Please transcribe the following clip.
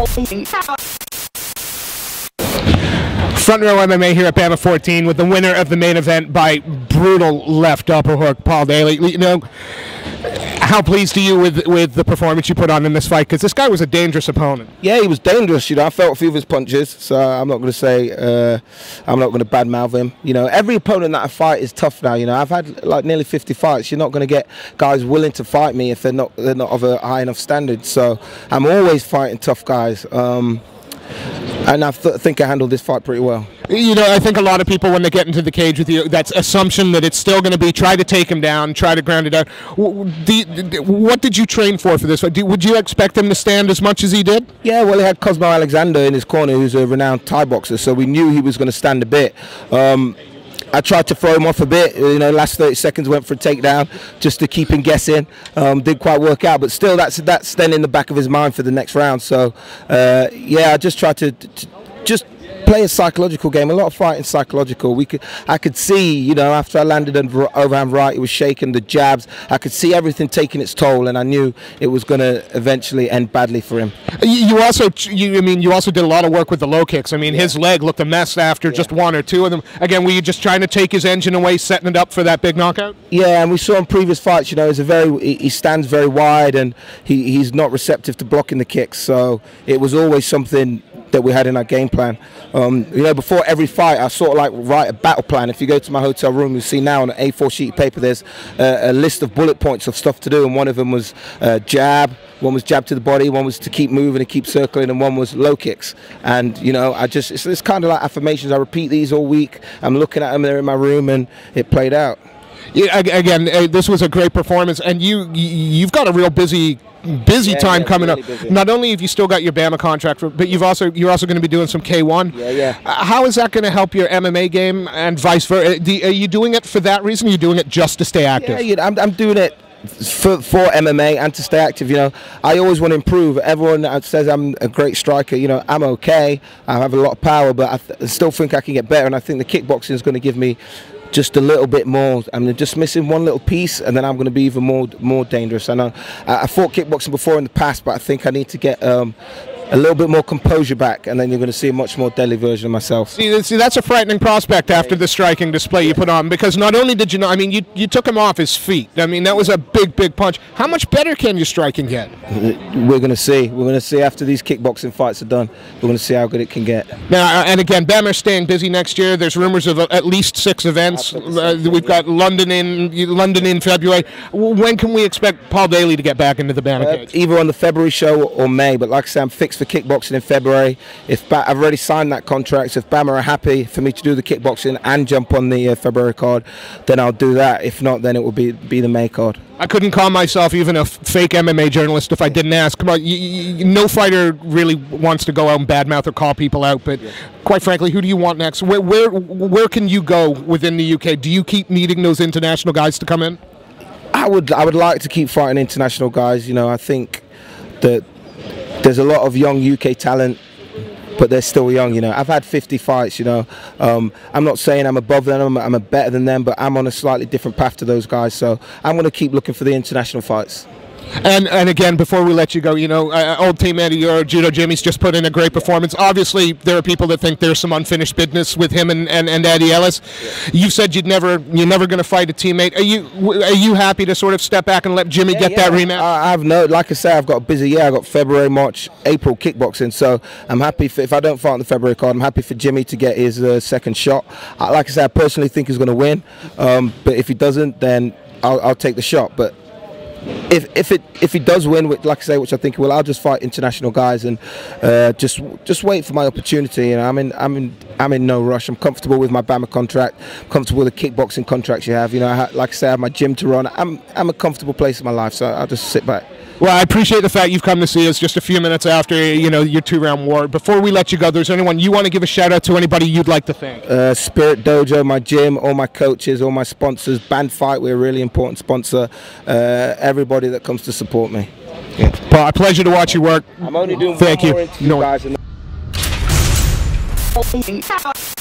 Front Row MMA here at BAMMA 14 with the winner of the main event by brutal left upper hook, Paul Daley. You know, how pleased are you with the performance you put on in this fight? Because this guy was a dangerous opponent. Yeah, he was dangerous. You know, I felt a few of his punches, so I'm not going to say I'm not going to badmouth him. You know, every opponent that I fight is tough now. You know, I've had like nearly 50 fights. You're not going to get guys willing to fight me if they're not of a high enough standard. So I'm always fighting tough guys. And I think I handled this fight pretty well. You know, I think a lot of people, when they get into the cage with you, that's assumption that it's still going to be try to take him down, try to ground it out. What did you train for this fight? Would you expect him to stand as much as he did? Yeah, well, he had Cosmo Alexander in his corner, who's a renowned Thai boxer, so we knew he was going to stand a bit. I tried to throw him off a bit, you know, last 30 seconds went for a takedown just to keep him guessing. Didn't quite work out, but still that's then in the back of his mind for the next round. So, yeah, I just tried to just play a psychological game. A lot of fighting psychological. I could see, you know, after I landed an overhand right, it was shaking, the jabs. I could see everything taking its toll, and I knew it was going to eventually end badly for him. You also did a lot of work with the low kicks. I mean, his leg looked a mess after just one or two of them. Again, were you just trying to take his engine away, setting it up for that big knockout? Yeah, and we saw in previous fights, you know, he stands very wide, and he's not receptive to blocking the kicks. So it was always something that we had in our game plan. You know, before every fight, I sort of like write a battle plan. If you go to my hotel room, you'll see now on an A4 sheet of paper, there's a list of bullet points of stuff to do, and one of them was jab, one was jab to the body, one was to keep moving and keep circling, and one was low kicks. And, you know, it's kind of like affirmations. I repeat these all week. I'm looking at them there in my room, and it played out. Yeah, again, this was a great performance, and you've got a real busy time coming up. Busy. Not only have you still got your BAMMA contract, but you're also going to be doing some K1. Yeah. How is that going to help your MMA game and vice versa? Are you doing it for that reason? Or are you doing it just to stay active? Yeah, I'm doing it for MMA and to stay active. You know, I always want to improve. Everyone says I'm a great striker. You know, I'm okay. I have a lot of power, but I still think I can get better. And I think the kickboxing is going to give me just a little bit more. I'm just missing one little piece, and then I'm going to be even more dangerous. I know I fought kickboxing before in the past, but I think I need to get a little bit more composure back, and then you're going to see a much more deadly version of myself. See, that's a frightening prospect after the striking display you put on, because not only did you know, I mean, you took him off his feet. I mean, that was a big punch. How much better can your striking get? We're going to see. We're going to see after these kickboxing fights are done. We're going to see how good it can get. Now, and again, BAMMA's staying busy next year. There's rumors of at least 6 events. We've got London in February. When can we expect Paul Daley to get back into the BAMMA cage? Either on the February show or May, but like I said, I'm fixed for kickboxing in February. I've already signed that contract, so if BAMMA are happy for me to do the kickboxing and jump on the February card, then I'll do that. If not, then it will be the May card. I couldn't call myself even a fake MMA journalist if I didn't ask. Come on, no fighter really wants to go out and badmouth or call people out, but quite frankly, who do you want next? Where can you go within the UK? Do you keep needing those international guys to come in? I would like to keep fighting international guys. You know, I think that there's a lot of young UK talent, but they're still young. You know, I've had 50 fights. You know, I'm not saying I'm above them, I'm better than them, but I'm on a slightly different path to those guys. So I'm going to keep looking for the international fights. And again, before we let you go, you know, old teammate of your Judo Jimmy's just put in a great performance. Obviously, there are people that think there's some unfinished business with him and Eddie Ellis. You said you're never going to fight a teammate. Are you happy to sort of step back and let Jimmy get that rematch? I've like I say, I've got a busy year. I've got February, March, April kickboxing. So I'm happy if I don't fight on the February card, I'm happy for Jimmy to get his second shot. Like I said, I personally think he's going to win. But if he doesn't, then I'll take the shot. But if he does win, like I say, which I think he will, I'll just fight international guys and just wait for my opportunity. You know, I'm in no rush. I'm comfortable with my BAMMA contract. I'm comfortable with the kickboxing contracts you have. You know, like I say, I have my gym to run. I'm a comfortable place in my life, so I'll just sit back. Well, I appreciate the fact you've come to see us just a few minutes after, you know, your 2-round war. Before we let you go, there's anyone you want to give a shout out to? Anybody you'd like to thank? Spirit Dojo, my gym, all my coaches, all my sponsors. Band Fight, we're a really important sponsor. Everybody that comes to support me. Yeah. Paul, a pleasure to watch you work. I'm only doing thank one you. more interview, guys.